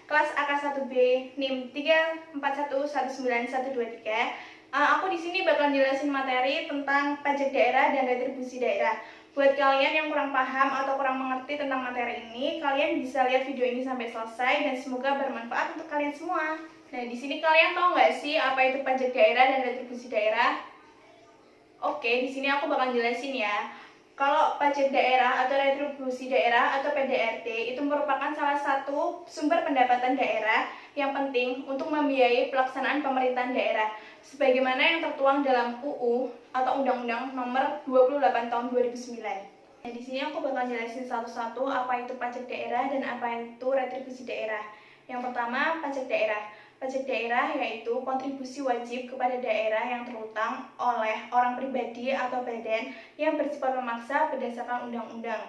kelas AK1B NIM 341191123. Aku di sini bakal jelasin materi tentang pajak daerah dan retribusi daerah. Buat kalian yang kurang paham atau kurang mengerti tentang materi ini, kalian bisa lihat video ini sampai selesai dan semoga bermanfaat untuk kalian semua. Nah, di sini kalian tahu nggak sih apa itu pajak daerah dan retribusi daerah? Oke, di sini aku bakal jelasin ya. Kalau pajak daerah atau retribusi daerah atau PDRT itu merupakan salah satu sumber pendapatan daerah yang penting untuk membiayai pelaksanaan pemerintahan daerah sebagaimana yang tertuang dalam UU atau Undang-Undang Nomor 28 Tahun 2009. Nah, di sini aku bakal jelasin satu-satu apa itu pajak daerah dan apa itu retribusi daerah. Yang pertama, pajak daerah. Pajak daerah yaitu kontribusi wajib kepada daerah yang terutang oleh orang pribadi atau badan yang bersifat memaksa berdasarkan undang-undang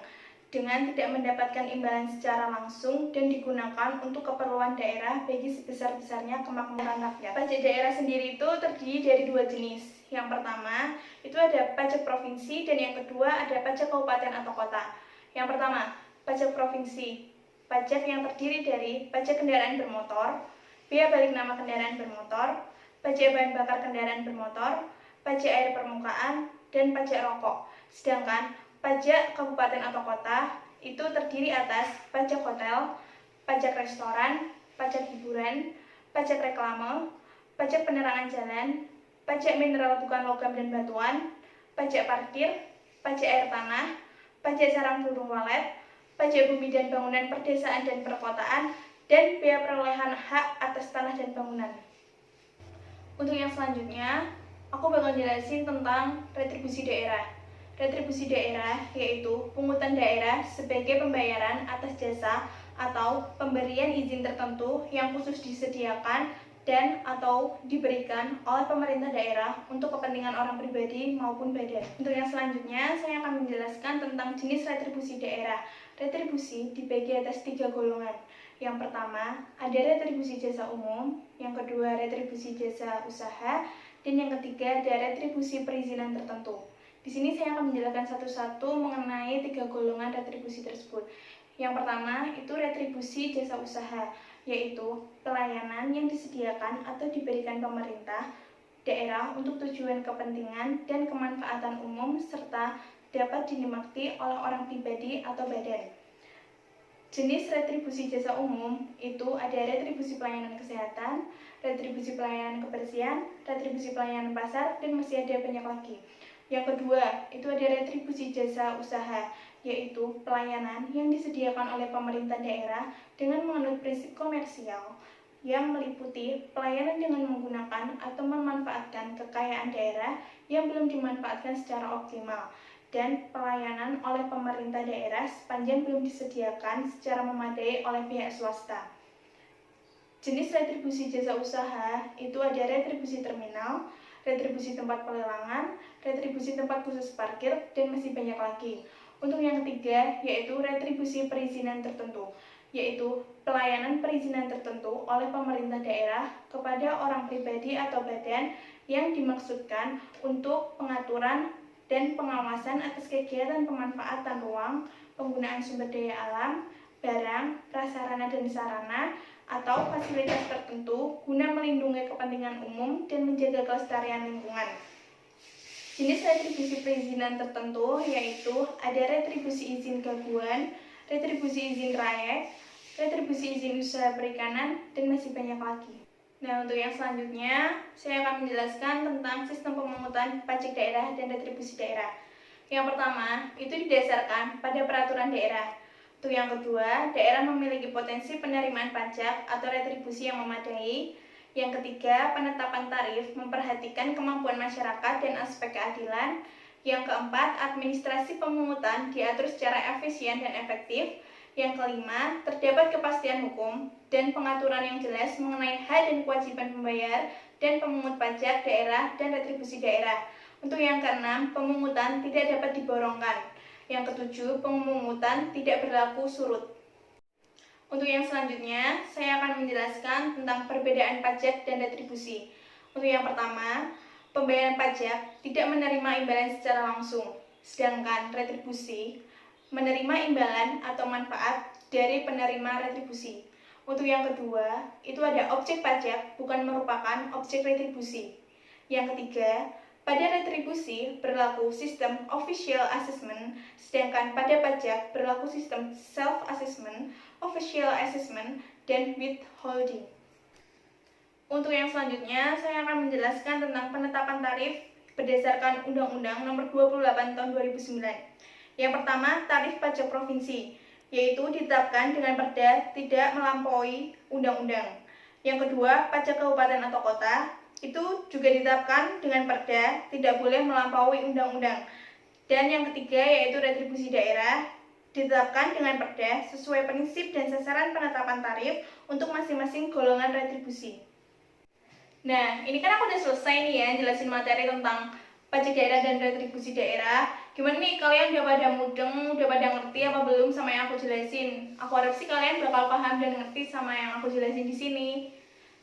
dengan tidak mendapatkan imbalan secara langsung dan digunakan untuk keperluan daerah bagi sebesar-besarnya kemakmuran rakyat. Pajak daerah sendiri itu terdiri dari dua jenis. Yang pertama, itu ada pajak provinsi dan yang kedua ada pajak kabupaten atau kota. Yang pertama, pajak provinsi. Pajak yang terdiri dari pajak kendaraan bermotor, biaya balik nama kendaraan bermotor, pajak bahan bakar kendaraan bermotor, pajak air permukaan, dan pajak rokok. Sedangkan pajak kabupaten atau kota itu terdiri atas pajak hotel, pajak restoran, pajak hiburan, pajak reklame, pajak penerangan jalan, pajak mineral bukan logam dan batuan, pajak parkir, pajak air tanah, pajak sarang burung walet, pajak bumi dan bangunan perdesaan dan perkotaan, dan biaya perolehan hak atas tanah dan bangunan. Untuk yang selanjutnya, aku bakal jelasin tentang retribusi daerah. Retribusi daerah yaitu pungutan daerah sebagai pembayaran atas jasa atau pemberian izin tertentu yang khusus disediakan dan atau diberikan oleh pemerintah daerah untuk kepentingan orang pribadi maupun badan. Untuk yang selanjutnya, saya akan menjelaskan tentang jenis retribusi daerah. Retribusi dibagi atas 3 golongan. Yang pertama, ada retribusi jasa umum, yang kedua retribusi jasa usaha, dan yang ketiga ada retribusi perizinan tertentu. Di sini saya akan menjelaskan satu-satu mengenai 3 golongan retribusi tersebut. Yang pertama, itu retribusi jasa usaha, yaitu pelayanan yang disediakan atau diberikan pemerintah daerah untuk tujuan kepentingan dan kemanfaatan umum serta dapat dinikmati oleh orang pribadi atau badan. Jenis retribusi jasa umum itu ada retribusi pelayanan kesehatan, retribusi pelayanan kebersihan, retribusi pelayanan pasar, dan masih ada banyak lagi. Yang kedua, itu ada retribusi jasa usaha, yaitu pelayanan yang disediakan oleh pemerintah daerah dengan menganut prinsip komersial yang meliputi pelayanan dengan menggunakan atau memanfaatkan kekayaan daerah yang belum dimanfaatkan secara optimal, dan pelayanan oleh pemerintah daerah sepanjang belum disediakan secara memadai oleh pihak swasta. Jenis retribusi jasa usaha itu ada retribusi terminal, retribusi tempat pelelangan, retribusi tempat khusus parkir, dan masih banyak lagi. Untuk yang ketiga, yaitu retribusi perizinan tertentu, yaitu pelayanan perizinan tertentu oleh pemerintah daerah kepada orang pribadi atau badan yang dimaksudkan untuk pengaturan dan pengawasan atas kegiatan pemanfaatan ruang, penggunaan sumber daya alam, barang, prasarana dan sarana, atau fasilitas tertentu guna melindungi kepentingan umum dan menjaga kelestarian lingkungan. Jenis retribusi perizinan tertentu yaitu ada retribusi izin gangguan, retribusi izin trayek, retribusi izin usaha perikanan, dan masih banyak lagi. Nah, untuk yang selanjutnya, saya akan menjelaskan tentang sistem pemungutan pajak daerah dan retribusi daerah. Yang pertama, itu didasarkan pada peraturan daerah. Untuk yang kedua, daerah memiliki potensi penerimaan pajak atau retribusi yang memadai. Yang ketiga, penetapan tarif memperhatikan kemampuan masyarakat dan aspek keadilan. Yang keempat, administrasi pemungutan diatur secara efisien dan efektif. Yang kelima, terdapat kepastian hukum dan pengaturan yang jelas mengenai hak dan kewajiban pembayar dan pemungut pajak daerah dan retribusi daerah. Untuk yang keenam, pemungutan tidak dapat diborongkan. Yang ketujuh, pemungutan tidak berlaku surut. Untuk yang selanjutnya, saya akan menjelaskan tentang perbedaan pajak dan retribusi. Untuk yang pertama, pembayaran pajak tidak menerima imbalan secara langsung, sedangkan retribusi menerima imbalan atau manfaat dari penerima retribusi. Untuk yang kedua, itu ada objek pajak bukan merupakan objek retribusi. Yang ketiga, pada retribusi berlaku sistem official assessment, sedangkan pada pajak berlaku sistem self-assessment, official assessment, dan withholding. Untuk yang selanjutnya, saya akan menjelaskan tentang penetapan tarif berdasarkan Undang-Undang Nomor 28 Tahun 2009. Yang pertama, tarif pajak provinsi, yaitu ditetapkan dengan perda tidak melampaui undang-undang. Yang kedua, pajak kabupaten atau kota, itu juga ditetapkan dengan perda tidak boleh melampaui undang-undang. Dan yang ketiga, yaitu retribusi daerah, ditetapkan dengan perda sesuai prinsip dan sasaran penetapan tarif untuk masing-masing golongan retribusi. Nah, ini kan aku udah selesai nih ya jelasin materi tentang pajak daerah dan retribusi daerah. Gimana nih, kalian udah pada mudeng, udah pada ngerti apa belum sama yang aku jelasin? Aku harap sih kalian bakal paham dan ngerti sama yang aku jelasin di sini.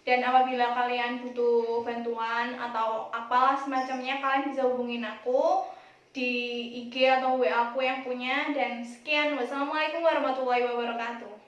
Dan apabila kalian butuh bantuan atau apalah semacamnya, kalian bisa hubungin aku di IG atau WA aku yang punya. Dan sekian, wassalamualaikum warahmatullahi wabarakatuh.